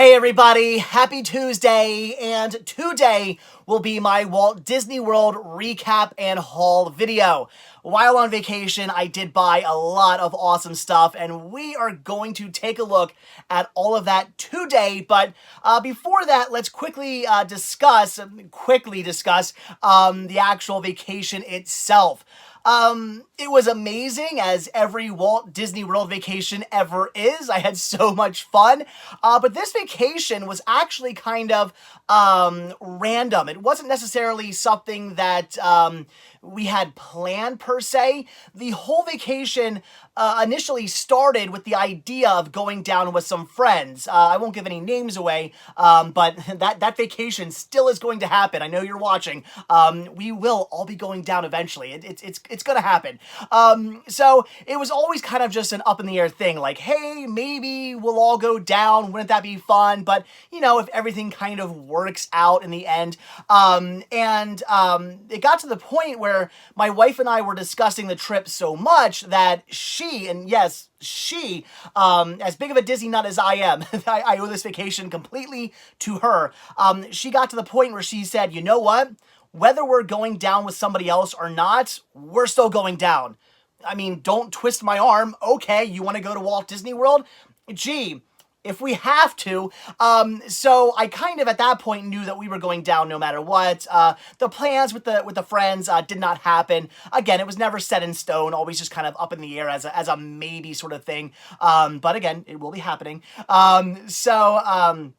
Hey everybody, happy Tuesday, and today will be my Walt Disney World recap and haul video. While on vacation, I did buy a lot of awesome stuff, and we are going to take a look at all of that today. But before that, let's quickly discuss the actual vacation itself. It was amazing, as every Walt Disney World vacation ever is. I had so much fun. But this vacation was actually kind of random. It wasn't necessarily something that we had planned per se. The whole vacation initially started with the idea of going down with some friends. I won't give any names away, but that vacation still is going to happen. I know you're watching. We will all be going down eventually. It's going to happen. So it was always kind of just an up in the air thing. Like, hey, maybe we'll all go down. Wouldn't that be fun? But, if everything kind of works out in the end. It got to the point where my wife and I were discussing the trip so much that she, as big of a Disney nut as I am, I owe this vacation completely to her. She got to the point where she said, you know what? Whether we're going down with somebody else or not, we're still going down. I mean, don't twist my arm. Okay, you want to go to Walt Disney World? Gee, if we have to. So I kind of at that point knew that we were going down no matter what. The plans with the friends did not happen. Again, it was never set in stone, always just kind of up in the air as a maybe sort of thing. But again, it will be happening. So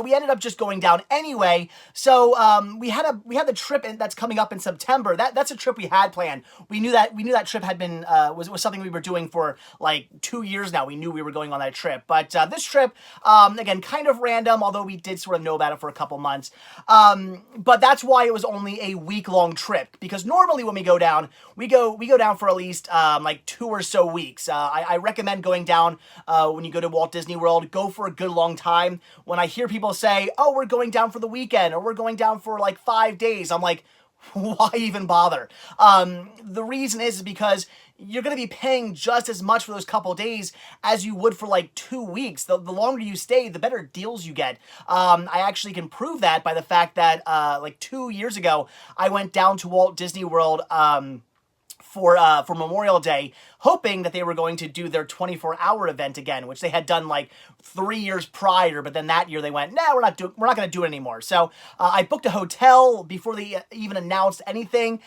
we ended up just going down anyway. So we had the trip that's coming up in September. That's a trip we had planned. We knew that trip had been was something we were doing for like 2 years now. We knew we were going on that trip. But this trip, again, kind of random, although we did sort of know about it for a couple months. But that's why it was only a week-long trip, because normally when we go down down for at least like 2 or so weeks. I recommend going down when you go to Walt Disney World. Go for a good long time. When I hear people say, oh, we're going down for the weekend, or we're going down for like 5 days, I'm like, why even bother? The reason is because you're going to be paying just as much for those couple days as you would for like 2 weeks. The longer you stay, the better deals you get. I actually can prove that by the fact that like 2 years ago, I went down to Walt Disney World for Memorial Day, hoping that they were going to do their 24-hour event again, which they had done like 3 years prior. But then that year they went, we're not going to do it anymore. So I booked a hotel before they even announced anything,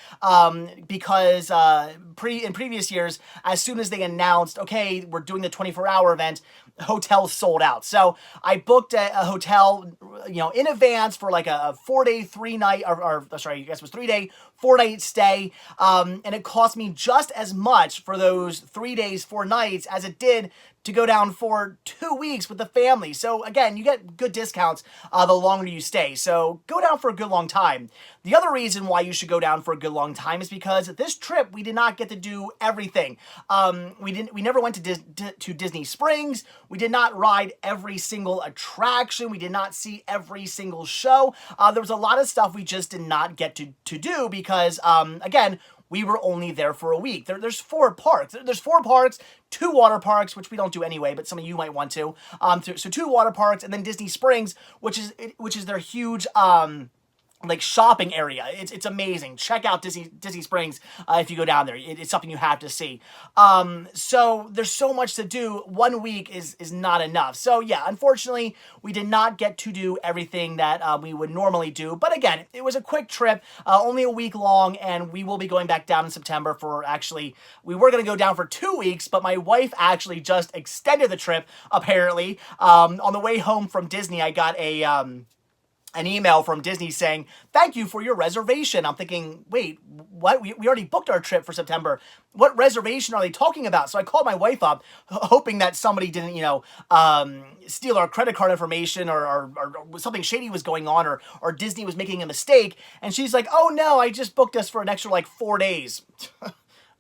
because in previous years, as soon as they announced, okay, we're doing the 24-hour event, hotels sold out. So I booked a hotel, in advance for like a 4-day, 3-night, or sorry, I guess it was 3-day, 4-night stay. And it cost me just as much for those 3 days, 4 nights as it did to go down for 2 weeks with the family. So again, you get good discounts the longer you stay. So go down for a good long time. The other reason why you should go down for a good long time is because this trip we did not get to do everything. We never went to Disney Springs. We did not ride every single attraction. We did not see every single show. There was a lot of stuff we just did not get to do because again, we were only there for a week. There's 4 parks. There's 4 parks, 2 water parks, which we don't do anyway, but some of you might want to. So 2 water parks, and then Disney Springs, which is their huge like shopping area. It's amazing. Check out Disney Springs if you go down there. It's something you have to see. So there's so much to do. 1 week is not enough. So yeah, unfortunately, we did not get to do everything that we would normally do. But again, it was a quick trip, only a week long, and we will be going back down in September for we were going to go down for 2 weeks, but my wife actually just extended the trip, apparently. On the way home from Disney, I got an email from Disney saying, thank you for your reservation. I'm thinking, wait, what? We already booked our trip for September. What reservation are they talking about? So I called my wife up, hoping that somebody didn't, steal our credit card information or something shady was going on or Disney was making a mistake. And she's like, oh no, I just booked us for an extra like 4 days.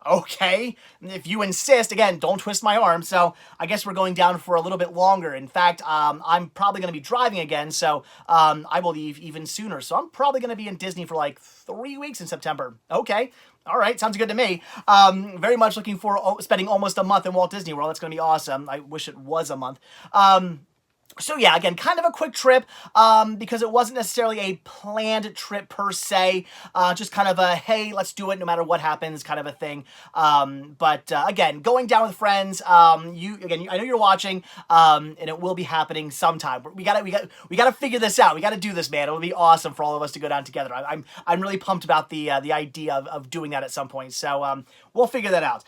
Okay, if you insist. Again, don't twist my arm. So I guess we're going down for a little bit longer. In fact, I'm probably going to be driving again, so I will leave even sooner. So I'm probably going to be in Disney for like 3 weeks in September. Okay, all right, sounds good to me. Very much looking for spending almost a month in Walt Disney World. That's going to be awesome. I wish it was a month. So yeah, again, kind of a quick trip because it wasn't necessarily a planned trip per se. Just kind of a, hey, let's do it no matter what happens kind of a thing. But again, going down with friends. I know you're watching, and it will be happening sometime. We gotta figure this out. We gotta do this, man. It would be awesome for all of us to go down together. I'm really pumped about the idea of doing that at some point. So we'll figure that out.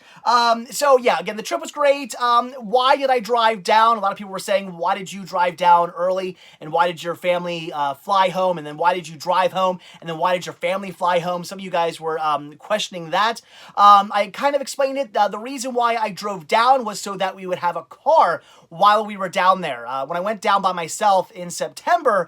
So yeah, again, the trip was great. Why did I drive down? A lot of people were saying, why did you drive down early? And why did your family fly home? And then why did you drive home? And then why did your family fly home? Some of you guys were questioning that. I kind of explained it. The reason why I drove down was so that we would have a car while we were down there. When I went down by myself in September,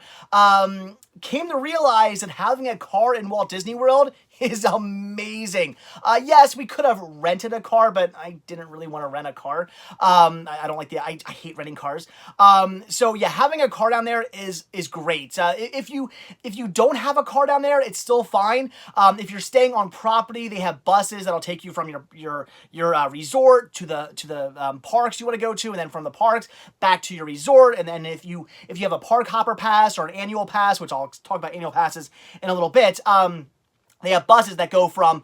came to realize that having a car in Walt Disney World is amazing. Yes, we could have rented a car, but I didn't really want to rent a car. I don't like I hate renting cars. So yeah, having a car down there is great. If you don't have a car down there, it's still fine. If you're staying on property, they have buses that'll take you from your resort to the parks you want to go to, and then from the parks back to your resort. And then if you have a park hopper pass or an annual pass, which I'll talk about annual passes in a little bit, they have buses that go from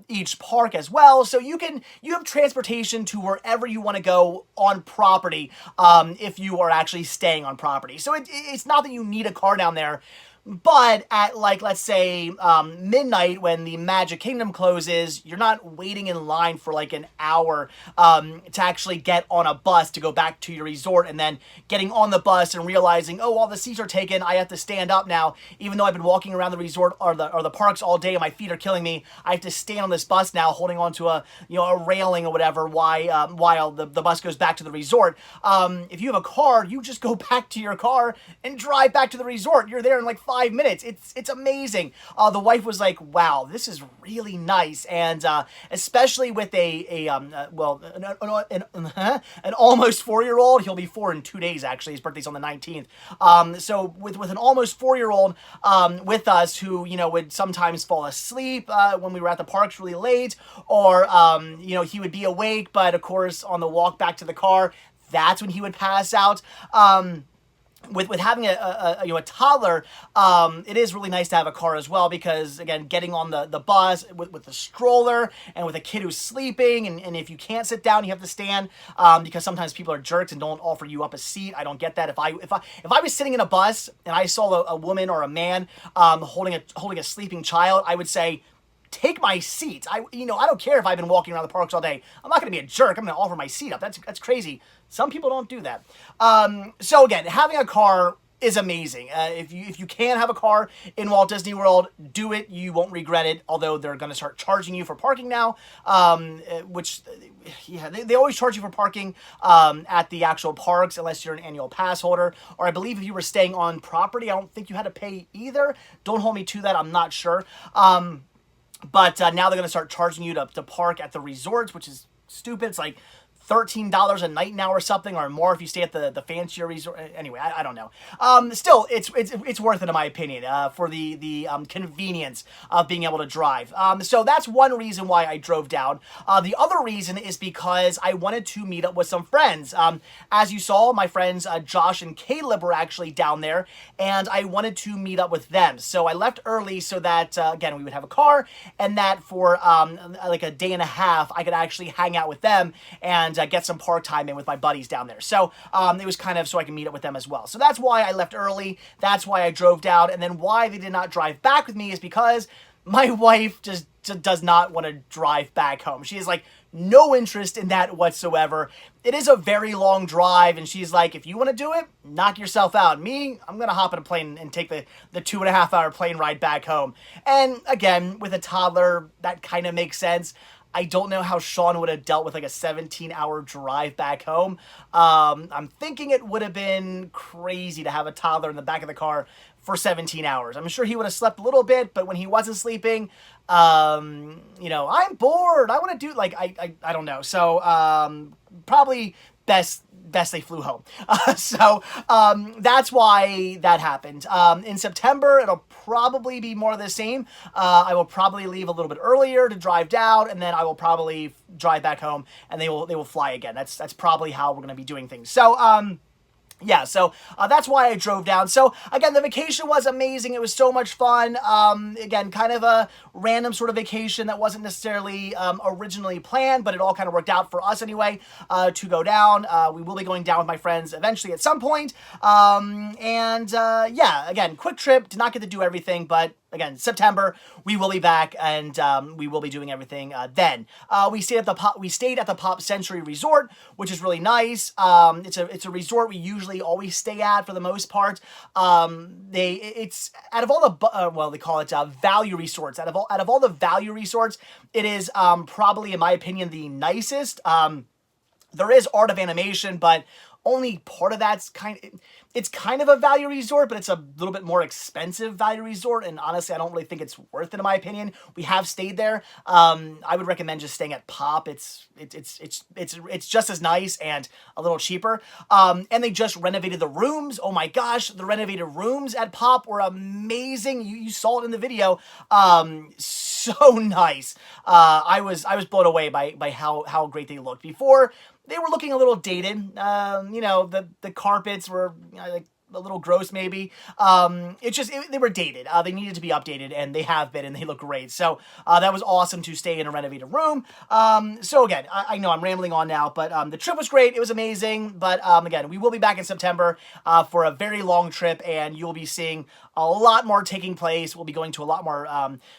each park as well, so you have transportation to wherever you want to go on property if you are actually staying on property. So it's not that you need a car down there. But at, like, let's say midnight when the Magic Kingdom closes, you're not waiting in line for like an hour to actually get on a bus to go back to your resort, and then getting on the bus and realizing, oh, all the seats are taken, I have to stand up now. Even though I've been walking around the resort or the parks all day and my feet are killing me, I have to stand on this bus now holding onto a railing or whatever while the bus goes back to the resort. If you have a car, you just go back to your car and drive back to the resort. You're there in like 5 minutes. It's amazing. The wife was like, wow, this is really nice. And especially with an almost 4-year-old, he'll be 4 in 2 days actually. His birthday's on the 19th. So with an almost 4-year-old with us who, would sometimes fall asleep when we were at the parks really late, or he would be awake, but of course on the walk back to the car, that's when he would pass out. With having a toddler, it is really nice to have a car as well, because again, getting on the bus with the stroller and with a kid who's sleeping, and if you can't sit down, you have to stand, because sometimes people are jerks and don't offer you up a seat. I don't get that. If I was sitting in a bus and I saw a woman or a man holding a sleeping child, I would say, take my seat. I don't care if I've been walking around the parks all day. I'm not going to be a jerk. I'm going to offer my seat up. That's crazy. Some people don't do that. So again, having a car is amazing. If you can have a car in Walt Disney World, do it. You won't regret it. Although they're going to start charging you for parking now, which they always charge you for parking at the actual parks unless you're an annual pass holder. Or I believe if you were staying on property, I don't think you had to pay either. Don't hold me to that. I'm not sure. But now they're going to start charging you to park at the resorts, which is stupid. It's like $13 a night now or something, or more if you stay at the fancier resort. Anyway, I don't know. Still, it's worth it in my opinion for the convenience of being able to drive. So that's one reason why I drove down. The other reason is because I wanted to meet up with some friends. As you saw, my friends Josh and Caleb were actually down there, and I wanted to meet up with them. So I left early so that again, we would have a car, and that for like a day and a half I could actually hang out with them and get some park time in with my buddies down there. So it was kind of so I can meet up with them as well. So that's why I left early. That's why I drove down. And then why they did not drive back with me is because my wife just does not want to drive back home. She has like no interest in that whatsoever. It is a very long drive, and she's like, if you want to do it, knock yourself out. Me, I'm going to hop in a plane and take the 2.5 hour plane ride back home. And again, with a toddler, that kind of makes sense. I don't know how Sean would have dealt with like a 17-hour drive back home. I'm thinking it would have been crazy to have a toddler in the back of the car for 17 hours. I'm sure he would have slept a little bit, but when he wasn't sleeping, I'm bored. I want to do I don't know. So probably best they flew home. So that's why that happened. In September, it'll probably be more of the same. I will probably leave a little bit earlier to drive down, and then I will probably drive back home, and they will fly again. That's probably how we're going to be doing things. So Yeah, so that's why I drove down. So again, the vacation was amazing. It was so much fun. Again, kind of a random sort of vacation that wasn't necessarily originally planned, but it all kind of worked out for us anyway to go down. We will be going down with my friends eventually at some point. Yeah, again, quick trip. Did not get to do everything, but again, September we will be back, and we will be doing everything then. We stayed at the Pop Century Resort, which is really nice. It's a resort we usually always stay at for the most part. It's out of all the well, they call it value resorts. Out of all the value resorts, it is probably, in my opinion, the nicest. There is Art of Animation, but only part of that's it's kind of a value resort, but it's a little bit more expensive value resort, and honestly, I don't really think it's worth it in my opinion. We have stayed there. I would recommend just staying at Pop. It's just as nice and a little cheaper. And they just renovated the rooms. Oh my gosh, the renovated rooms at Pop were amazing. You saw it in the video. So nice. I was blown away by how great they looked. Before, they were looking a little dated. The carpets were like a little gross maybe. They were dated. They needed to be updated, and they have been, and they look great. So that was awesome to stay in a renovated room. So again, I know I'm rambling on now, but the trip was great. It was amazing. But again, we will be back in September for a very long trip, and you'll be seeing a lot more taking place. We'll be going to a lot more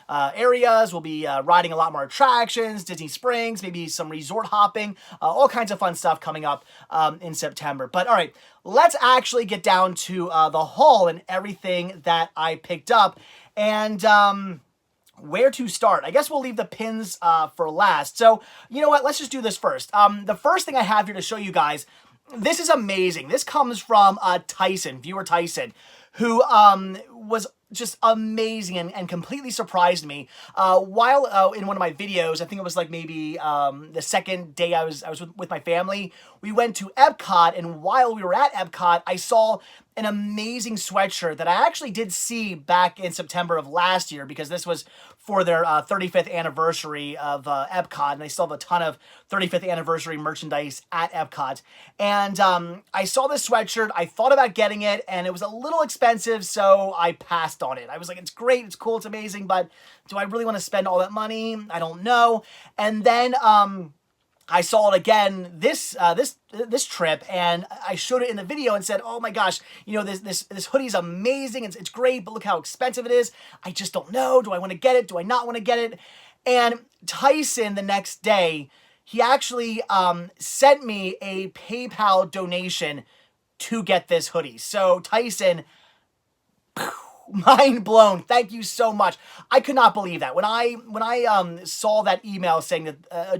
areas. We'll be riding a lot more attractions, Disney Springs, maybe some resort hopping, all kinds of fun stuff coming up in September. But all right, let's actually get down to the haul and everything that I picked up. And where to start? I guess we'll leave the pins for last. So you know what? Let's just do this first. The first thing I have here to show you guys, this is amazing. This comes from Tyson, viewer Tyson, who was just amazing and completely surprised me. While in one of my videos, I think it was like maybe the second day I was with my family, we went to Epcot, and while we were at Epcot, I saw an amazing sweatshirt that I actually did see back in September of last year, because this was for their 35th anniversary of Epcot, and they still have a ton of 35th anniversary merchandise at Epcot. And I saw this sweatshirt, I thought about getting it, and it was a little expensive, so I passed on it. I was like, it's great, it's cool, it's amazing, but do I really want to spend all that money? I don't know. And then I saw it again this trip, and I showed it in the video and said, oh my gosh, this hoodie's amazing, it's great, but look how expensive it is. I just don't know. Do I want to get it? Do I not want to get it? And Tyson, the next day, he actually sent me a PayPal donation to get this hoodie. So Tyson, mind blown. Thank you so much. I could not believe that. When I saw that email saying that I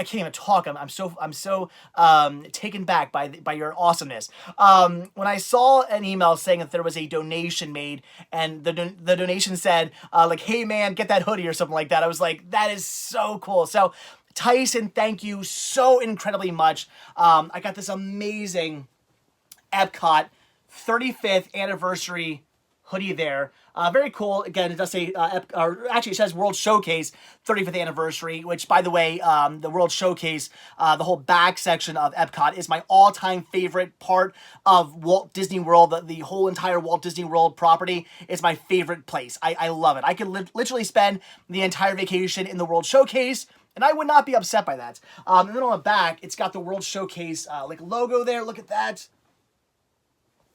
can't even talk. I'm so taken back by your awesomeness. When I saw an email saying that there was a donation made, and the donation said like, "Hey man, get that hoodie" or something like that, I was like, that is so cool. So Tyson, thank you so incredibly much. I got this amazing Epcot 35th anniversary hoodie there. Very cool. Again, it does say, actually it says World Showcase 35th anniversary, which, by the way, the World Showcase, the whole back section of Epcot is my all-time favorite part of Walt Disney World. The whole entire Walt Disney World property is my favorite place. I love it. I could literally spend the entire vacation in the World Showcase, and I would not be upset by that. And then on the back, it's got the World Showcase like logo there. Look at that.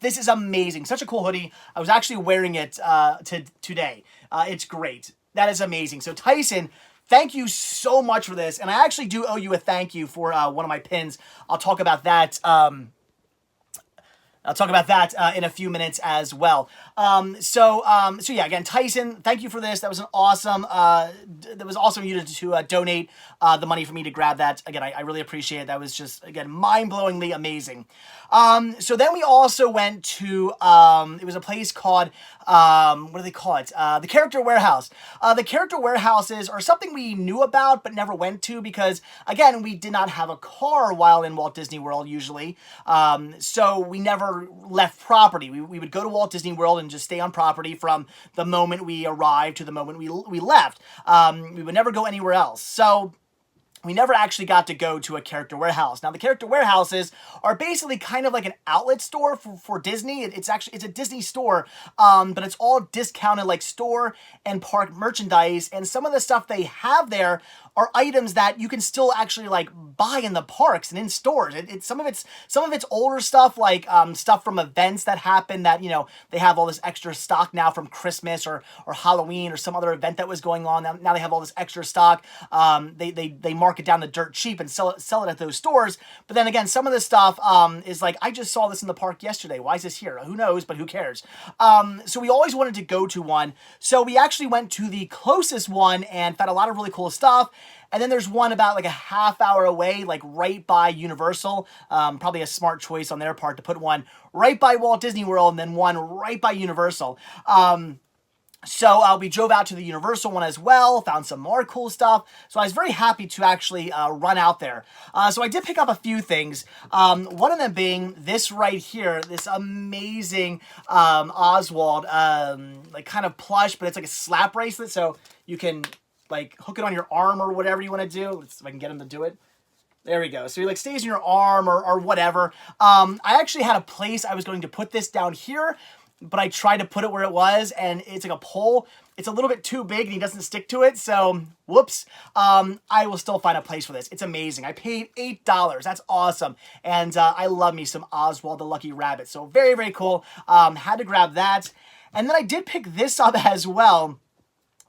This is amazing. Such a cool hoodie. I was actually wearing it today. It's great. That is amazing. So Tyson, thank you so much for this. And I actually do owe you a thank you for one of my pins. I'll talk about that. In a few minutes as well. So yeah, again, Tyson, thank you for this. That was awesome of you to donate the money for me to grab that. Again, I really appreciate it. That was just, again, mind-blowingly amazing. So then we also went to, it was a place called, what do they call it? The Character Warehouse. The Character Warehouses are something we knew about but never went to because, again, we did not have a car while in Walt Disney World usually. So we never left property. We would go to Walt Disney World and just stay on property from the moment we arrived to the moment we left. We would never go anywhere else. So we never actually got to go to a character warehouse. Now, the character warehouses are basically kind of like an outlet store for Disney. It's a Disney store, but it's all discounted like store and park merchandise. And some of the stuff they have there are items that you can still actually like buy in the parks and in stores. Some of it's older stuff, like stuff from events that happen that, they have all this extra stock now from Christmas or Halloween or some other event that was going on. Now they have all this extra stock. They mark it down the dirt cheap and sell it at those stores. But then again, some of this stuff is like, I just saw this in the park yesterday. Why is this here? Who knows, but who cares? So we always wanted to go to one. So we actually went to the closest one and found a lot of really cool stuff. And then there's one about like a half hour away, like right by Universal. Probably a smart choice on their part to put one right by Walt Disney World and then one right by Universal. So we drove out to the Universal one as well, found some more cool stuff. So I was very happy to actually run out there. So I did pick up a few things. One of them being this right here, this amazing Oswald, like kind of plush, but it's like a slap bracelet. So you can like hook it on your arm or whatever you want to do. Let's see if I can get him to do it. There we go. So he like stays in your arm or whatever. I actually had a place I was going to put this down here, but I tried to put it where it was, and it's like a pole. It's a little bit too big, and he doesn't stick to it, so whoops. I will still find a place for this. It's amazing. I paid $8. That's awesome. And I love me some Oswald the Lucky Rabbit. So very, very cool. Had to grab that. And then I did pick this up as well.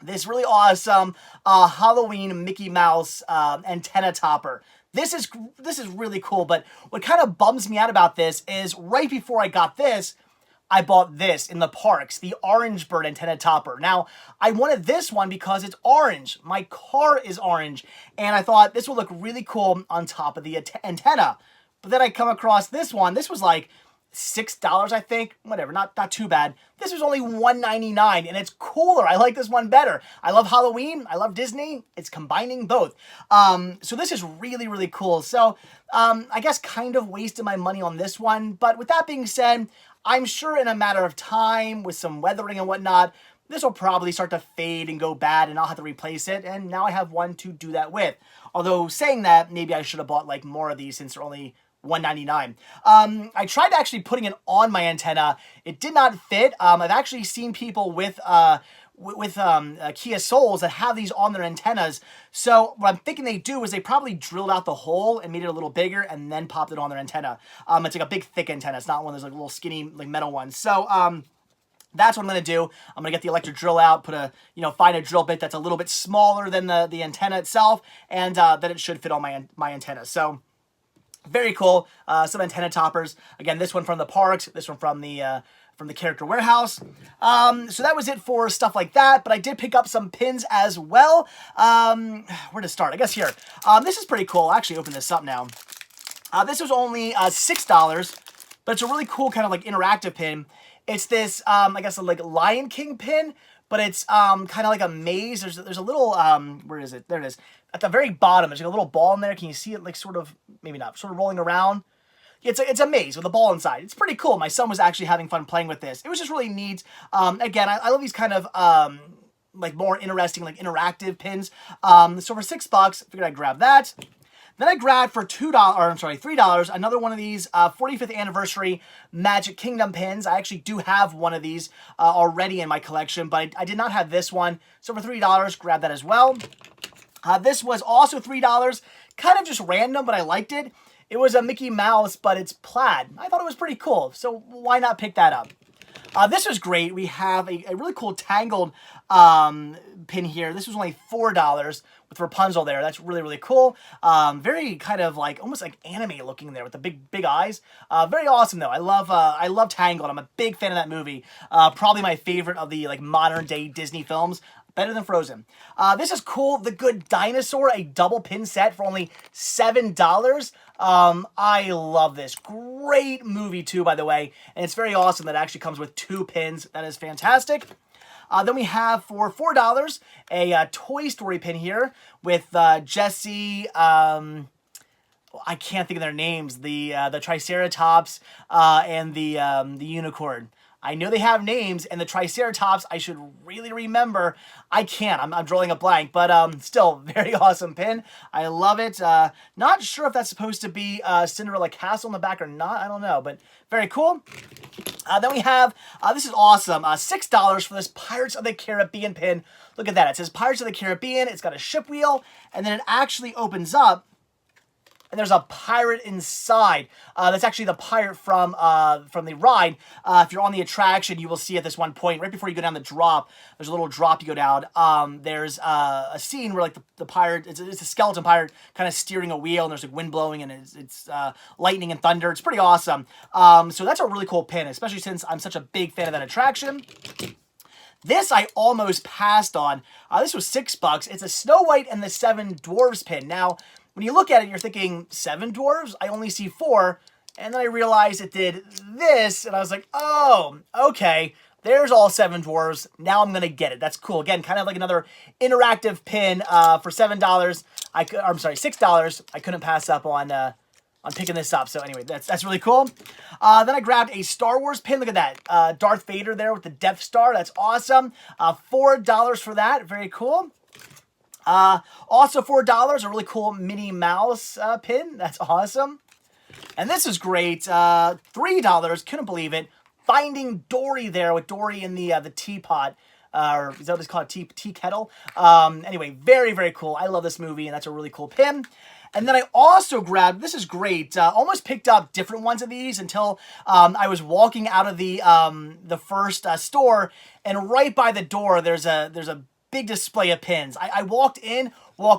This really awesome Halloween Mickey Mouse antenna topper. This is really cool, but what kind of bums me out about this is right before I got this, I bought this in the parks, the Orange Bird antenna topper. Now, I wanted this one because it's orange. My car is orange, and I thought this would look really cool on top of the antenna. But then I come across this one. This was like $6, I think. Whatever, not too bad. This was only $1.99, and it's cooler. I like this one better. I love Halloween. I love Disney. It's combining both. So this is really, really cool. So I guess kind of wasted my money on this one. But with that being said, I'm sure in a matter of time, with some weathering and whatnot, this will probably start to fade and go bad, and I'll have to replace it. And now I have one to do that with. Although saying that, maybe I should have bought like more of these since they're only $1.99. I tried actually putting it on my antenna. It did not fit. I've actually seen people with Kia Souls that have these on their antennas. So what I'm thinking they do is they probably drilled out the hole and made it a little bigger and then popped it on their antenna. It's like a big thick antenna. It's not one of those like little skinny like metal ones. So that's what I'm going to do. I'm going to get the electric drill out, find a drill bit that's a little bit smaller than the antenna itself, and then it should fit on my antenna. So very cool. Some antenna toppers. Again, this one from the parks, this one from the character warehouse. So that was it for stuff like that, but I did pick up some pins as well. Where to start? I guess here. This is pretty cool. I'll actually open this up now. This was only $6, but it's a really cool kind of like interactive pin. It's this, I guess, like Lion King pin, but it's kind of like a maze. There's a little, where is it? There it is. At the very bottom, there's like a little ball in there. Can you see it like sort of, maybe not, sort of rolling around? It's a maze with a ball inside. It's pretty cool. My son was actually having fun playing with this. It was just really neat. Again, I love these kind of like more interesting, like interactive pins. So for $6, I figured I'd grab that. Then I grabbed for $3, another one of these 45th anniversary Magic Kingdom pins. I actually do have one of these already in my collection, but I did not have this one. So for $3, grab that as well. This was also $3, kind of just random, but I liked it. It was a Mickey Mouse, but it's plaid. I thought it was pretty cool, so why not pick that up? This was great. We have a really cool Tangled pin here. This was only $4 with Rapunzel there. That's really, really cool. Very kind of like, almost like anime looking there with the big eyes. Very awesome though. I love Tangled. I'm a big fan of that movie. Probably my favorite of the like modern day Disney films. Better than Frozen. This is cool. The Good Dinosaur, a double pin set for only $7. I love this. Great movie too, by the way. And it's very awesome that it actually comes with 2 pins. That is fantastic. Then we have for $4 a Toy Story pin here with Jessie. I can't think of their names. The Triceratops and the unicorn. I know they have names, and the Triceratops I should really remember. I can't. I'm drawing a blank, but still, very awesome pin. I love it. Not sure if that's supposed to be Cinderella Castle in the back or not. I don't know, but very cool. Then we have, this is awesome, $6 for this Pirates of the Caribbean pin. Look at that. It says Pirates of the Caribbean. It's got a ship wheel, and then it actually opens up, and there's a pirate inside. That's actually the pirate from the ride. If you're on the attraction, you will see at this one point, right before you go down the drop, there's a little drop you go down. There's a scene where like the pirate, it's a skeleton pirate kind of steering a wheel, and there's like wind blowing, and it's lightning and thunder. It's pretty awesome. So that's a really cool pin, especially since I'm such a big fan of that attraction. This I almost passed on. This was $6. It's a Snow White and the Seven Dwarfs pin. Now, when you look at it, you're thinking, 7 dwarves? I only see 4. And then I realized it did this, and I was like, oh, okay. There's all 7 dwarves. Now I'm going to get it. That's cool. Again, kind of like another interactive pin for $7. I'm sorry, $6. I couldn't pass up on picking this up. So anyway, that's really cool. Then I grabbed a Star Wars pin. Look at that. Darth Vader there with the Death Star. That's awesome. $4 for that. Very cool. Also $4, a really cool Minnie Mouse pin. That's awesome. And this is great. $3, couldn't believe it. Finding Dory there with Dory in the teapot. Or is that what it's called? Tea kettle? Anyway, very, very cool. I love this movie, and that's a really cool pin. And then I also grabbed, this is great, almost picked up different ones of these until I was walking out of the first store, and right by the door there's a big display of pins. I walked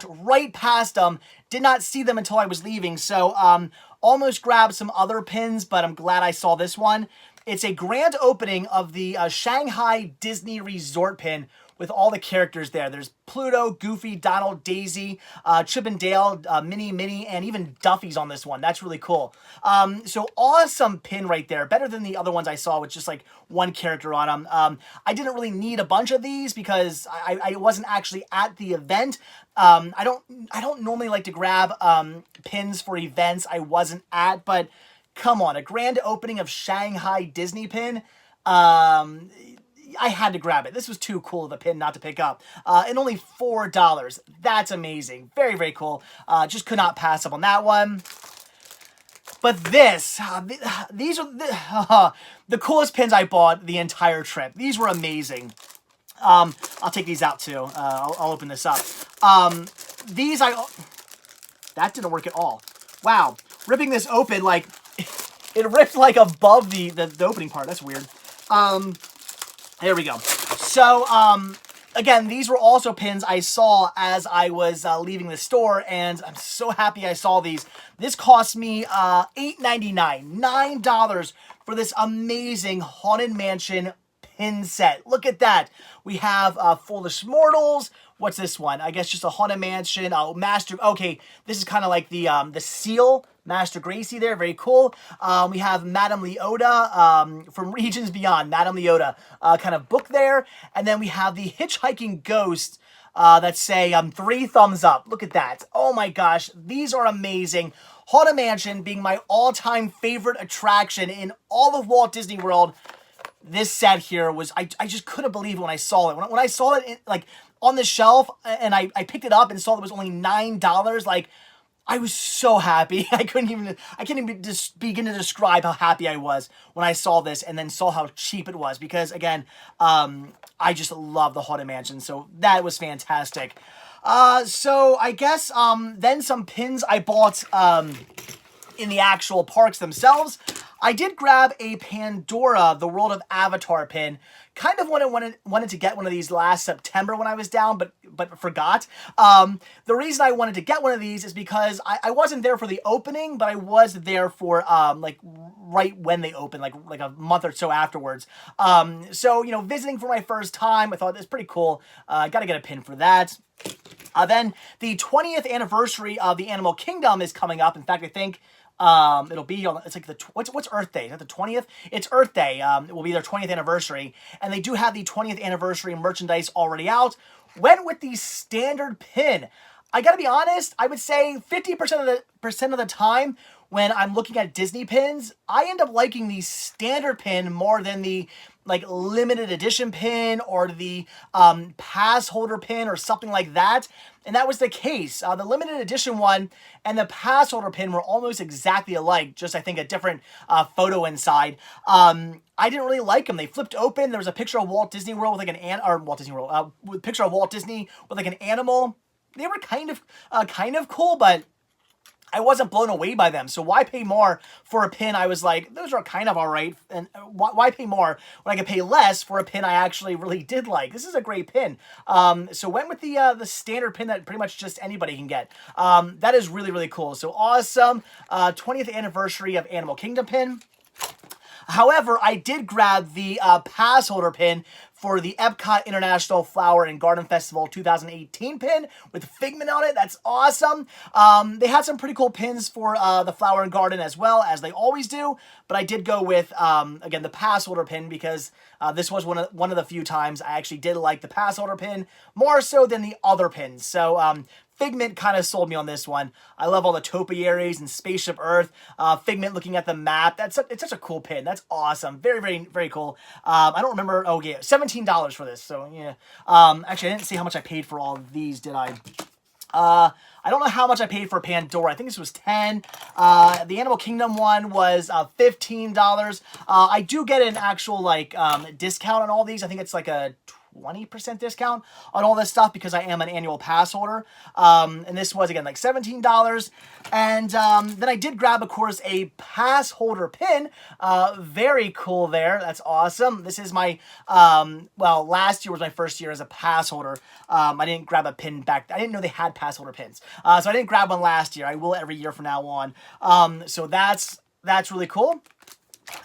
right past them, did not see them until I was leaving, so almost grabbed some other pins, but I'm glad I saw this one. It's a grand opening of the Shanghai Disney Resort pin with all the characters there. There's Pluto, Goofy, Donald, Daisy, Chip and Dale, Minnie, and even Duffy's on this one. That's really cool. So awesome pin right there. Better than the other ones I saw with just like one character on them. I didn't really need a bunch of these because I wasn't actually at the event. I don't normally like to grab pins for events I wasn't at, but come on, a grand opening of Shanghai Disney pin. I had to grab it. This was too cool of a pin not to pick up. And only $4. That's amazing. Very, very cool. Just could not pass up on that one. But this, these are the coolest pins I bought the entire trip. These were amazing. I'll take these out too. I'll open this up. That didn't work at all. Wow. Ripping this open, like, it ripped like above the opening part. That's weird. There we go. So, again, these were also pins I saw as I was leaving the store, and I'm so happy I saw these. This cost me $8.99, $9 for this amazing Haunted Mansion pin set. Look at that. We have Foolish Mortals. What's this one? I guess just a Haunted Mansion. Master. Okay, this is kind of like the seal. Master Gracie there, very cool. We have Madame Leota from Regions Beyond, Madame Leota kind of book there. And then we have the Hitchhiking Ghost that say 3 thumbs up. Look at that. Oh my gosh, these are amazing. Haunted Mansion being my all-time favorite attraction in all of Walt Disney World. This set here was, I just couldn't believe it when I saw it. When I saw it like on the shelf and I picked it up and saw it was only $9, like, I was so happy. I can't even just begin to describe how happy I was when I saw this and then saw how cheap it was because, again, I just love the Haunted Mansion. So that was fantastic. So I guess then some pins I bought in the actual parks themselves. I did grab a Pandora, the World of Avatar pin. Kind of wanted to get one of these last September when I was down, but forgot. The reason I wanted to get one of these is because I wasn't there for the opening, but I was there for like right when they opened, like a month or so afterwards. So, you know, visiting for my first time, I thought it's pretty cool. Got to get a pin for that. Then the 20th anniversary of the Animal Kingdom is coming up. In fact, I think it'll be on, it's like what's Earth Day? Is that the 20th? It's Earth Day. It will be their 20th anniversary. And they do have the 20th anniversary merchandise already out. Went with the standard pin. I gotta be honest, I would say 50% of the time when I'm looking at Disney pins, I end up liking the standard pin more than the like limited edition pin or the pass holder pin or something like that. And that was the case. The limited edition one and the pass holder pin were almost exactly alike, just I think a different photo inside. I didn't really like them. They flipped open. There was a picture of Walt Disney World with like picture of Walt Disney with like an animal. They were kind of cool, but I wasn't blown away by them. So why pay more for a pin? I was like, those are kind of all right. And why pay more when I could pay less for a pin I actually really did like? This is a great pin. So went with the standard pin that pretty much just anybody can get. That is really, really cool. So awesome. 20th anniversary of Animal Kingdom pin. However, I did grab the pass holder pin for the Epcot International Flower and Garden Festival 2018 pin with Figment on it. That's awesome. They had some pretty cool pins for the Flower and Garden as well, as they always do. But I did go with, again, the pass holder pin because this was one of the few times I actually did like the pass holder pin more so than the other pins. So Figment kind of sold me on this one. I love all the topiaries and Spaceship Earth. Figment looking at the map. It's such a cool pin. That's awesome. Very, very, very cool. I don't remember. Oh, yeah. $17 for this. So, yeah. Actually, I didn't see how much I paid for all of these, did I? I don't know how much I paid for Pandora. I think this was $10. The Animal Kingdom one was $15. I do get an actual, like, discount on all these. I think it's like a 20% discount on all this stuff because I am an annual pass holder. And this was, again, like $17. And then I did grab, of course, a pass holder pin. Very cool there. That's awesome. This is my, well, last year was my first year as a pass holder. I didn't grab a pin back. I didn't know they had pass holder pins. So I didn't grab one last year. I will every year from now on. So that's really cool.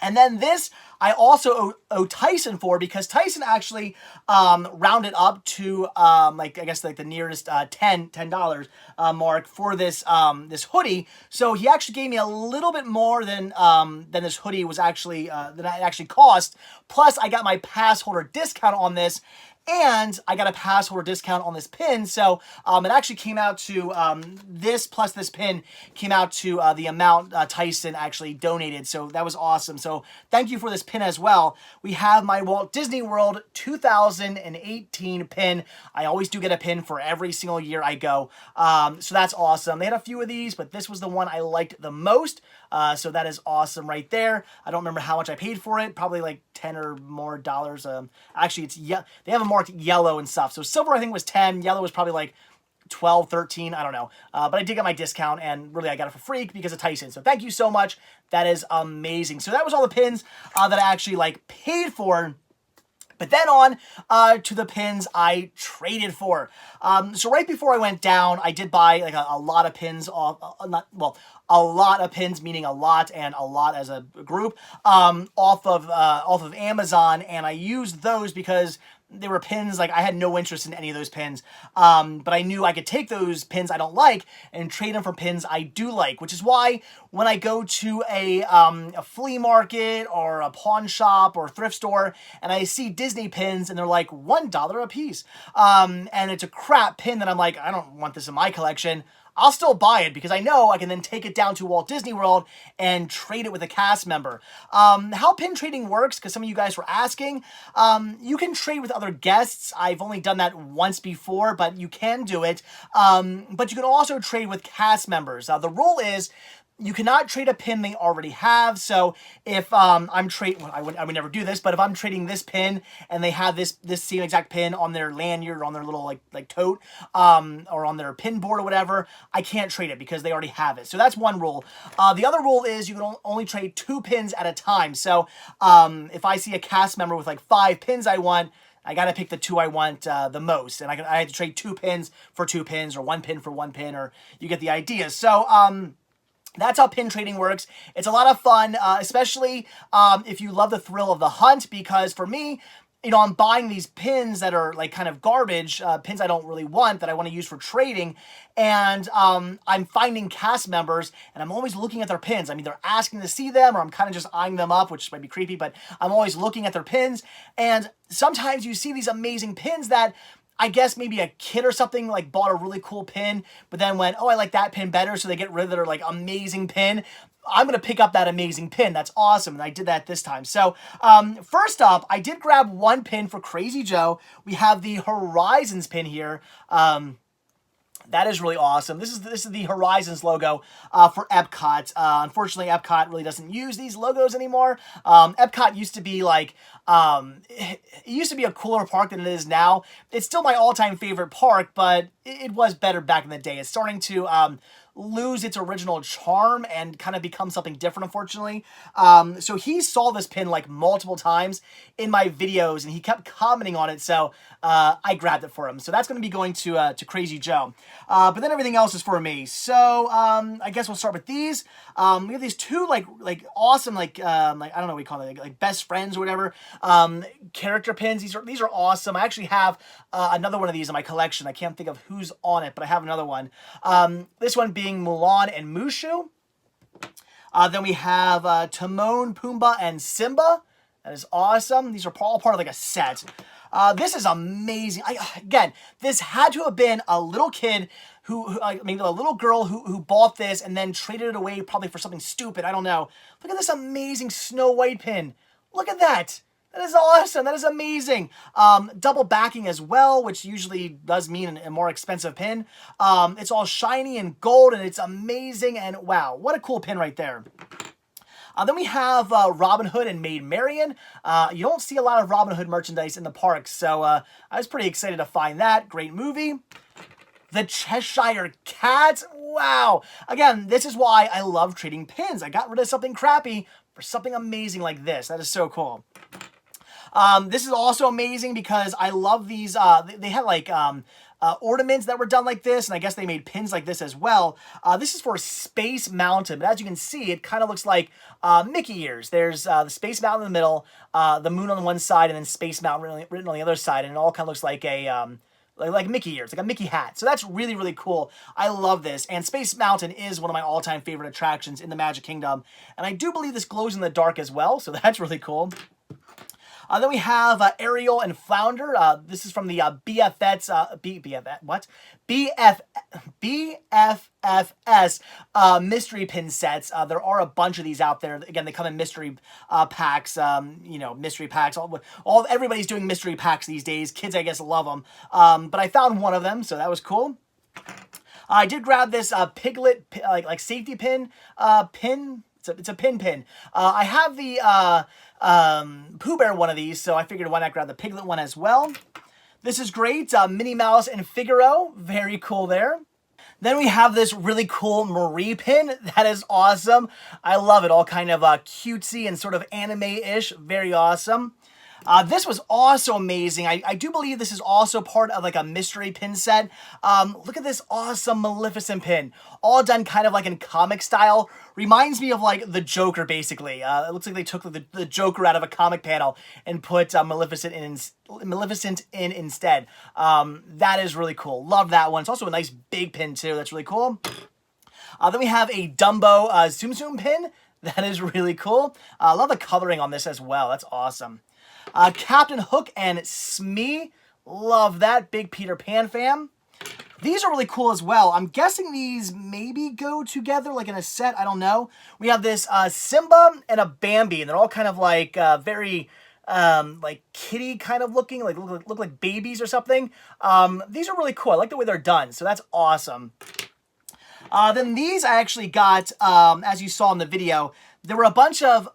And then this I also owe Tyson for because Tyson actually rounded up to like I guess like the nearest $10 mark for this this hoodie. So he actually gave me a little bit more than this hoodie was actually than it actually cost. Plus I got my pass holder discount on this. And I got a pass holder discount on this pin, so it actually came out to, this plus this pin came out to the amount Tyson actually donated, so that was awesome. So thank you for this pin as well. We have my Walt Disney World 2018 pin. I always do get a pin for every single year I go, so that's awesome. They had a few of these, but this was the one I liked the most, so that is awesome right there. I don't remember how much I paid for it, probably like $10 or more. Actually, they have a marked yellow and stuff. So silver, I think, was 10. Yellow was probably like 12, 13. I don't know. But I did get my discount, and really I got it for free because of Tyson. So thank you so much. That is amazing. So that was all the pins that I actually like paid for. But then on to the pins I traded for. So right before I went down, I did buy like a lot of pins off, a lot of pins, meaning a lot and a lot as a group, off of Amazon, and I used those because they were pins, like I had no interest in any of those pins, but I knew I could take those pins I don't like and trade them for pins I do like, which is why when I go to a flea market or a pawn shop or thrift store and I see Disney pins and they're like $1 a piece, and it's a crap pin that I'm like, I don't want this in my collection, I'll still buy it because I know I can then take it down to Walt Disney World and trade it with a cast member. How pin trading works, because some of you guys were asking, you can trade with other guests. I've only done that once before, but you can do it. But you can also trade with cast members. The rule is you cannot trade a pin they already have. So if I'm trading, well, I would never do this, but if I'm trading this pin and they have this same exact pin on their lanyard or on their little like tote, or on their pin board or whatever, I can't trade it because they already have it. So that's one rule. The other rule is you can only trade 2 pins at a time. So if I see a cast member with like 5 pins I want, I got to pick the 2 I want the most. And I had to trade 2 pins for 2 pins or 1 pin for 1 pin, or you get the idea. So, that's how pin trading works. It's a lot of fun, especially if you love the thrill of the hunt, because for me, you know, I'm buying these pins that are like kind of garbage, pins I don't really want that I want to use for trading, and I'm finding cast members, and I'm always looking at their pins. I'm either asking to see them, or I'm kind of just eyeing them up, which might be creepy, but I'm always looking at their pins, and sometimes you see these amazing pins that I guess maybe a kid or something like bought a really cool pin, but then went, oh, I like that pin better, so they get rid of their like amazing pin. I'm going to pick up that amazing pin. That's awesome. And I did that this time. So first up, I did grab one pin for Crazy Joe. We have the Horizons pin here. That is really awesome. This is the Horizons logo for Epcot. Unfortunately, Epcot really doesn't use these logos anymore. Epcot used to be like, it used to be a cooler park than it is now. It's still my all-time favorite park, but it was better back in the day. It's starting to lose its original charm and kind of become something different, unfortunately. So he saw this pin like multiple times in my videos, and he kept commenting on it, so I grabbed it for him. So that's going to be going to Crazy Joe. But then everything else is for me. So I guess we'll start with these. We have these two like awesome like I don't know what we call it, like best friends or whatever character pins. These are awesome. I actually have another one of these in my collection. I can't think of who's on it, but I have another one. This one being Mulan and Mushu. Then we have Timon, Pumbaa, and Simba. That is awesome. These are all part of like a set. This is amazing. Again, this had to have been a little kid who maybe a little girl who bought this and then traded it away probably for something stupid. I don't know. Look at this amazing Snow White pin. Look at that. That is awesome. That is amazing. Double backing as well, which usually does mean a more expensive pin. It's all shiny and gold, and it's amazing. And wow, what a cool pin right there. Then we have Robin Hood and Maid Marian. You don't see a lot of Robin Hood merchandise in the parks, so I was pretty excited to find that. Great movie. The Cheshire Cat. Wow. Again, this is why I love trading pins. I got rid of something crappy for something amazing like this. That is so cool. This is also amazing because I love these. They had like ornaments that were done like this, and I guess they made pins like this as well. This is for Space Mountain, but as you can see, it kind of looks like Mickey ears. There's the Space Mountain in the middle, the moon on one side, and then Space Mountain written on the other side, and it all kind of looks like a like Mickey ears, like a Mickey hat. So that's really, really cool. I love this. And Space Mountain is one of my all-time favorite attractions in the Magic Kingdom. And I do believe this glows in the dark as well, so that's really cool. Then we have Ariel and Flounder. This is from the BFFS mystery pin sets. There are a bunch of these out there. Again, they come in mystery packs. Mystery packs. Everybody's doing mystery packs these days. Kids, I guess, love them. But I found one of them, so that was cool. I did grab this Piglet like safety pin pin. It's a pin. I have the Pooh Bear one of these, so I figured why not grab the Piglet one as well. This is great. Minnie Mouse and Figaro. Very cool there. Then we have this really cool Marie pin. That is awesome. I love it. All kind of cutesy and sort of anime-ish. Very awesome. This was also amazing. I do believe this is also part of like a mystery pin set. Look at this awesome Maleficent pin. All done kind of like in comic style. Reminds me of like the Joker, basically. It looks like they took the Joker out of a comic panel and put Maleficent in instead. That is really cool. Love that one. It's also a nice big pin too. That's really cool. Then we have a Dumbo Tsum Tsum pin. That is really cool. I love the coloring on this as well. That's awesome. Captain Hook and Smee. Love that. Big Peter Pan fan. These are really cool as well. I'm guessing these maybe go together like in a set. I don't know. We have this Simba and a Bambi, and they're all kind of like very like kitty kind of looking, like look like babies or something. These are really cool. I like the way they're done, so that's awesome. Then these I actually got, as you saw in the video, there were a bunch of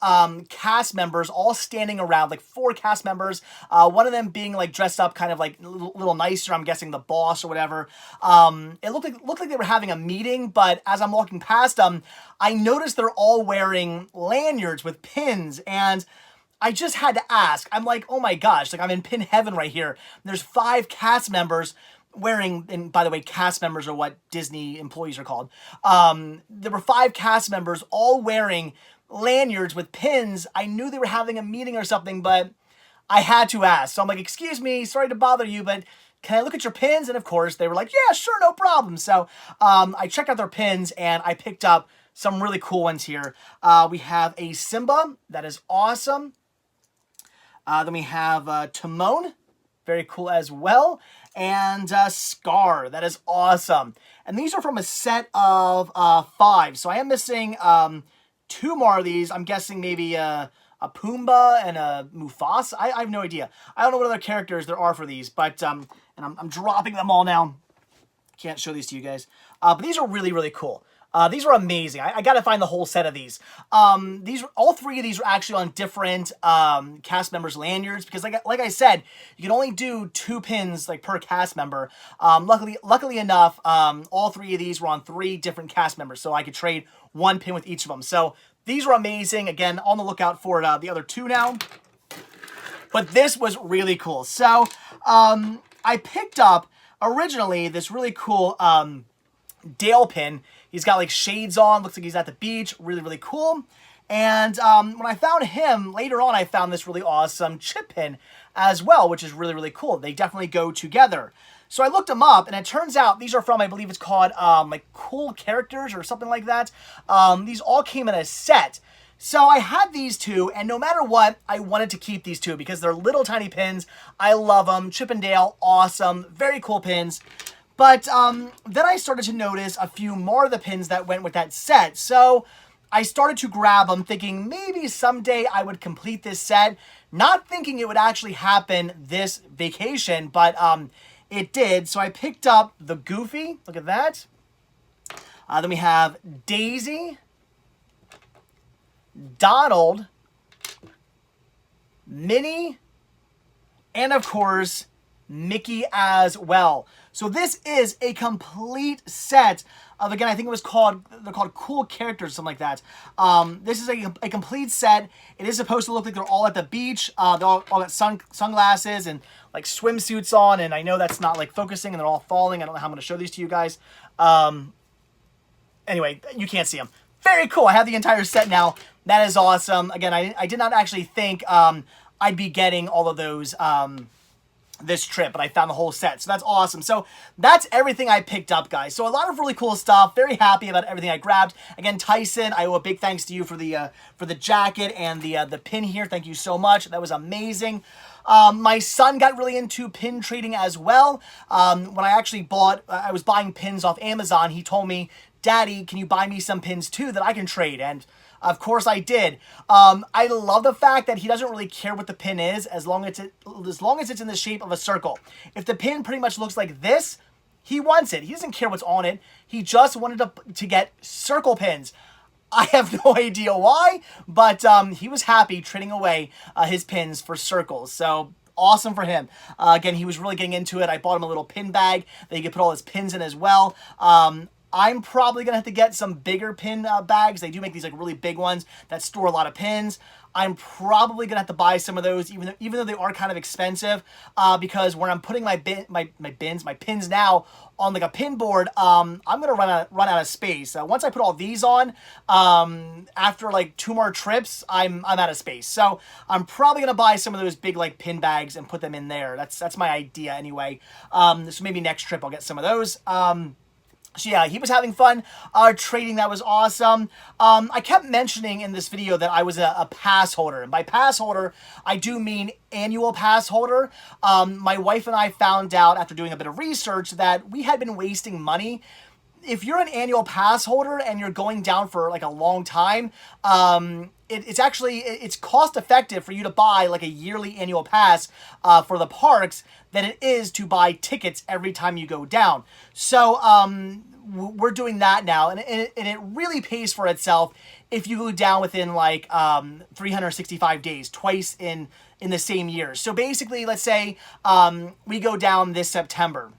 cast members all standing around, like 4 cast members. One of them being like dressed up kind of like a little nicer. I'm guessing the boss or whatever. It looked like they were having a meeting, but as I'm walking past them, I noticed they're all wearing lanyards with pins, and I just had to ask. I'm like, oh my gosh, like I'm in pin heaven right here. There's 5 cast members wearing, and by the way, cast members are what Disney employees are called. There were 5 cast members all wearing lanyards with pins. I knew they were having a meeting or something, but I had to ask. So I'm like, excuse me, sorry to bother you, but can I look at your pins? And of course they were like, yeah, sure, no problem. So I checked out their pins and I picked up some really cool ones here. We have a Simba. That is awesome. Then we have Timon. Very cool as well. And Scar. That is awesome. And these are from a set of 5. So I am missing 2 more of these. I'm guessing maybe a Pumbaa and a Mufasa. I have no idea. I don't know what other characters there are for these, but and I'm dropping them all now. Can't show these to you guys. But these are really, really cool. These are amazing. I got to find the whole set of these. All 3 of these are actually on different cast members' lanyards because, like I said, you can only do 2 pins like per cast member. Luckily enough, all 3 of these were on 3 different cast members, so I could trade 1 pin with each of them. So these were amazing. Again, on the lookout for the other 2 now. But this was really cool. So I picked up originally this really cool Dale pin. He's got like shades on, looks like he's at the beach, really, really cool. And when I found him, later on I found this really awesome chip pin as well, which is really, really cool. They definitely go together. So I looked them up, and it turns out these are from, I believe it's called like Cool Characters or something like that. These all came in a set. So I had these 2, and no matter what, I wanted to keep these 2 because they're little tiny pins. I love them. Chip and Dale, awesome. Very cool pins. But then I started to notice a few more of the pins that went with that set. So I started to grab them thinking maybe someday I would complete this set. Not thinking it would actually happen this vacation, but it did. So I picked up the Goofy. Look at that. Then we have Daisy, Donald, Minnie, and of course, Mickey as well. So this is a complete set of, again, I think they're called Cool Characters, something like that. This is a complete set. It is supposed to look like they're all at the beach. They all got sunglasses and like swimsuits on, and I know that's not like focusing and they're all falling. I don't know how I'm going to show these to you guys. Anyway, you can't see them. Very cool. I have the entire set now. That is awesome. Again, I did not actually think I'd be getting all of those this trip, but I found the whole set. So that's awesome. So that's everything I picked up, guys. So a lot of really cool stuff. Very happy about everything I grabbed. Again, Tyson, I owe a big thanks to you for the jacket and the pin here. Thank you so much. That was amazing. My son got really into pin trading as well. When I was buying pins off Amazon, he told me, "Daddy, can you buy me some pins too that I can trade?" And of course I did. I love the fact that he doesn't really care what the pin is as long as it's in the shape of a circle. If the pin pretty much looks like this, he wants it. He doesn't care what's on it. He just wanted to get circle pins. I have no idea why, but he was happy trading away his pins for circles. So awesome for him. Again, he was really getting into it. I bought him a little pin bag that he could put all his pins in as well. I'm probably going to have to get some bigger pin bags. They do make these like really big ones that store a lot of pins. I'm probably going to have to buy some of those, even though they are kind of expensive, because when I'm putting my pins now on like a pin board, I'm going to run out of space. Once I put all these on, after like 2 more trips, I'm out of space. So I'm probably going to buy some of those big like pin bags and put them in there. That's my idea anyway. So maybe next trip I'll get some of those. So yeah, he was having fun trading. That was awesome. I kept mentioning in this video that I was a pass holder. And by pass holder, I do mean annual pass holder. My wife and I found out after doing a bit of research that we had been wasting money. If you're an annual pass holder and you're going down for like a long time, it's cost effective for you to buy like a yearly annual pass for the parks than it is to buy tickets every time you go down. So we're doing that now, and it really pays for itself if you go down within like 365 days, twice in the same year. So basically, let's say we go down this September.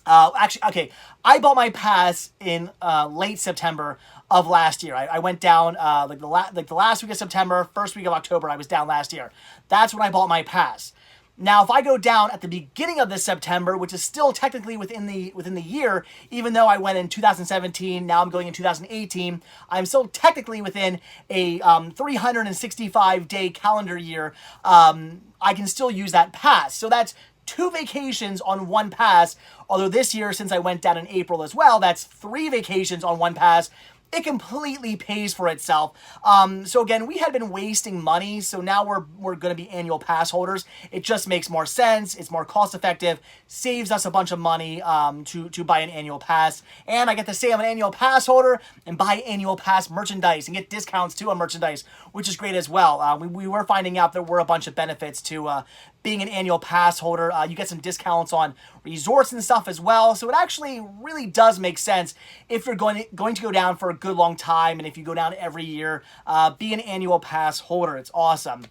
Okay, I bought my pass in late September of last year. I went down like the last week of September, first week of October. I was down last year. That's when I bought my pass. Now, if I go down at the beginning of this September, which is still technically within the year, even though I went in 2017, now I'm going in 2018, I'm still technically within a 365-day calendar year. I can still use that pass. So that's 2 vacations on 1 pass. Although this year, since I went down in April as well, that's 3 vacations on 1 pass. it completely pays for itself. So again, we had been wasting money, so now we're going to be annual pass holders. It just makes more sense. It's more cost effective, saves us a bunch of money to buy an annual pass, and I get to say I'm an annual pass holder and buy annual pass merchandise and get discounts too on merchandise, which is great as well. We were finding out there were a bunch of benefits to being an annual pass holder. You get some discounts on resorts and stuff as well, so it actually really does make sense if you're going to go down for a good long time, and if you go down every year, be an annual pass holder. It's awesome.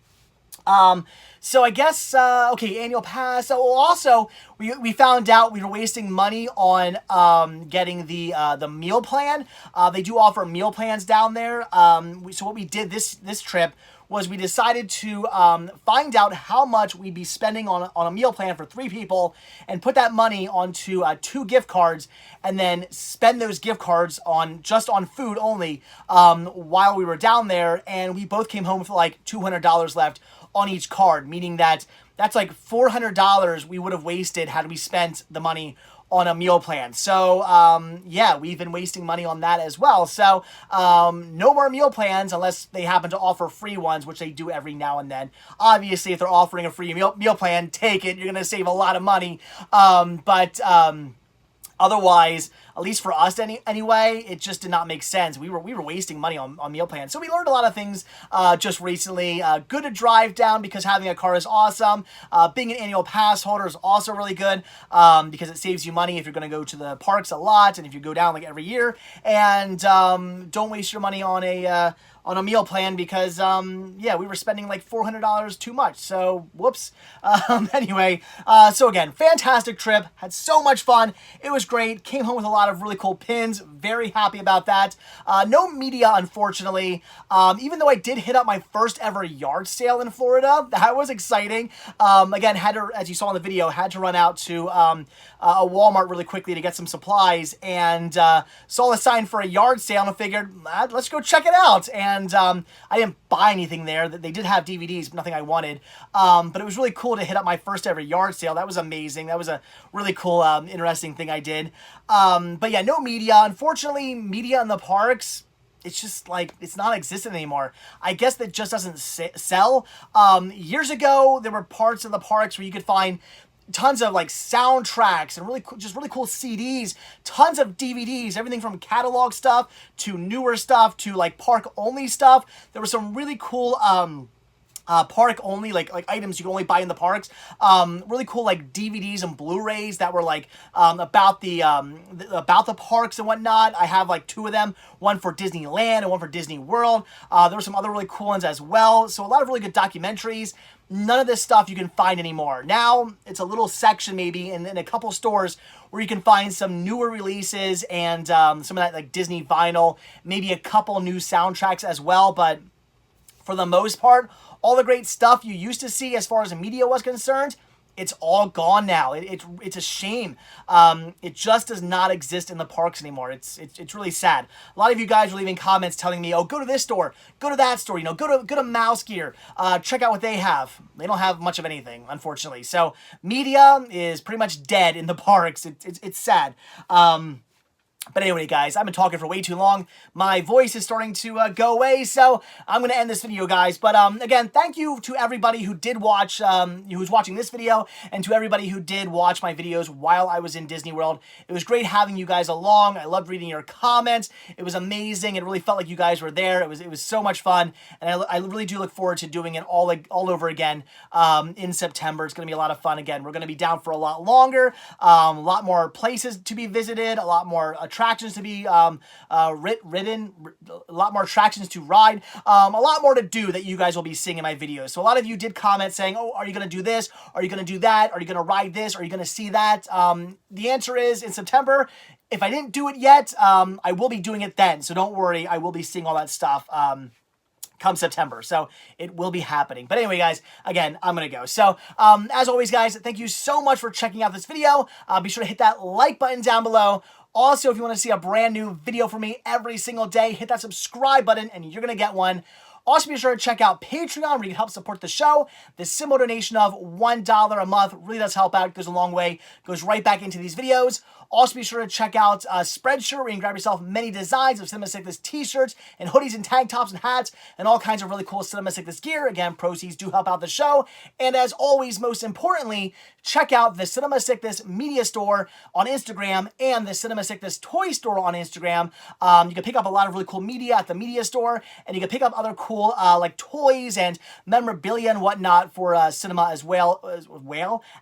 So I guess, okay, annual pass. So also, we found out we were wasting money on getting the meal plan. They do offer meal plans down there. So what we did this trip was we decided to find out how much we'd be spending on a meal plan for 3 people and put that money onto 2 gift cards and then spend those gift cards just on food only while we were down there. And we both came home with like $200 left on each card, meaning that that's like $400 we would have wasted had we spent the money on a meal plan. So yeah, we've been wasting money on that as well. So no more meal plans unless they happen to offer free ones, which they do every now and then. Obviously, if they're offering a free meal plan, take it. You're going to save a lot of money. But otherwise, at least for us anyway, it just did not make sense. We were wasting money on meal plans. So we learned a lot of things just recently. Good to drive down because having a car is awesome. Being an annual pass holder is also really good because it saves you money if you're going to go to the parks a lot and if you go down like every year. And don't waste your money on a meal plan because, yeah, we were spending like $400 too much. So, whoops. Anyway, so again, fantastic trip. Had so much fun. It was great. Came home with a lot of really cool pins. Very happy about that. No media, unfortunately. Even though I did hit up my first ever yard sale in Florida. That was exciting. Again, had to, as you saw in the video, had to run out to a Walmart really quickly to get some supplies and saw a sign for a yard sale and figured, let's go check it out. And I didn't buy anything there. They did have DVDs, but nothing I wanted. But it was really cool to hit up my first ever yard sale. That was amazing. That was a really cool, interesting thing I did. But yeah, no media. Unfortunately, media in the parks, it's just like, it's not existent anymore. I guess that just doesn't sell. Years ago, there were parts of the parks where you could find tons of like soundtracks and really cool CDs, tons of DVDs, everything from catalog stuff to newer stuff to like park only stuff. There was some really cool park only like items you can only buy in the parks. Really cool like DVDs and Blu-rays that were like about the parks and whatnot. I have like 2 of them, one for Disneyland and one for Disney World. There were some other really cool ones as well. So a lot of really good documentaries. None of this stuff you can find anymore. Now, it's a little section maybe in a couple stores where you can find some newer releases and some of that like Disney vinyl, maybe a couple new soundtracks as well. But for the most part, all the great stuff you used to see as far as the media was concerned, it's all gone now. It's a shame. It just does not exist in the parks anymore. It's really sad. A lot of you guys are leaving comments telling me, oh, go to this store, go to that store, go to Mouse Gear, check out what they have. They don't have much of anything, unfortunately. So media is pretty much dead in the parks. It's sad. But anyway, guys, I've been talking for way too long. My voice is starting to go away, so I'm going to end this video, guys. But again, thank you to everybody who did watch, who's watching this video, and to everybody who did watch my videos while I was in Disney World. It was great having you guys along. I loved reading your comments. It was amazing. It really felt like you guys were there. It was so much fun, and I really do look forward to doing it all over again in September. It's going to be a lot of fun again. We're going to be down for a lot longer, a lot more places to be visited, a lot more attractions to be ridden, a lot more attractions to ride, a lot more to do that you guys will be seeing in my videos. So a lot of you did comment saying, oh, are you going to do this? Are you going to do that? Are you going to ride this? Are you going to see that? The answer is in September. If I didn't do it yet, I will be doing it then. So don't worry. I will be seeing all that stuff come September. So it will be happening. But anyway, guys, again, I'm going to go. So as always, guys, thank you so much for checking out this video. Be sure to hit that like button down below. Also, if you want to see a brand new video from me every single day, hit that subscribe button and you're going to get one. Also, be sure to check out Patreon, where you can help support the show. The simple donation of $1 a month really does help out. It goes a long way. Goes right back into these videos. Also, be sure to check out Spreadshirt, where you can grab yourself many designs of Cinema Sickness t-shirts and hoodies and tank tops and hats and all kinds of really cool Cinema Sickness gear. Again, proceeds do help out the show. And as always, most importantly, check out the Cinema Sickness Media Store on Instagram and the Cinema Sickness Toy Store on Instagram. You can pick up a lot of really cool media at the media store, and you can pick up other cool like toys and memorabilia and whatnot for cinema as well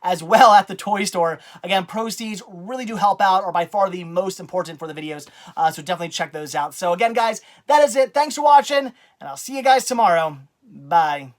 at the toy store. Again, proceeds really do help out, are by far the most important for the videos, so definitely check those out. So again, guys, that is it. Thanks for watching, and I'll see you guys tomorrow. Bye.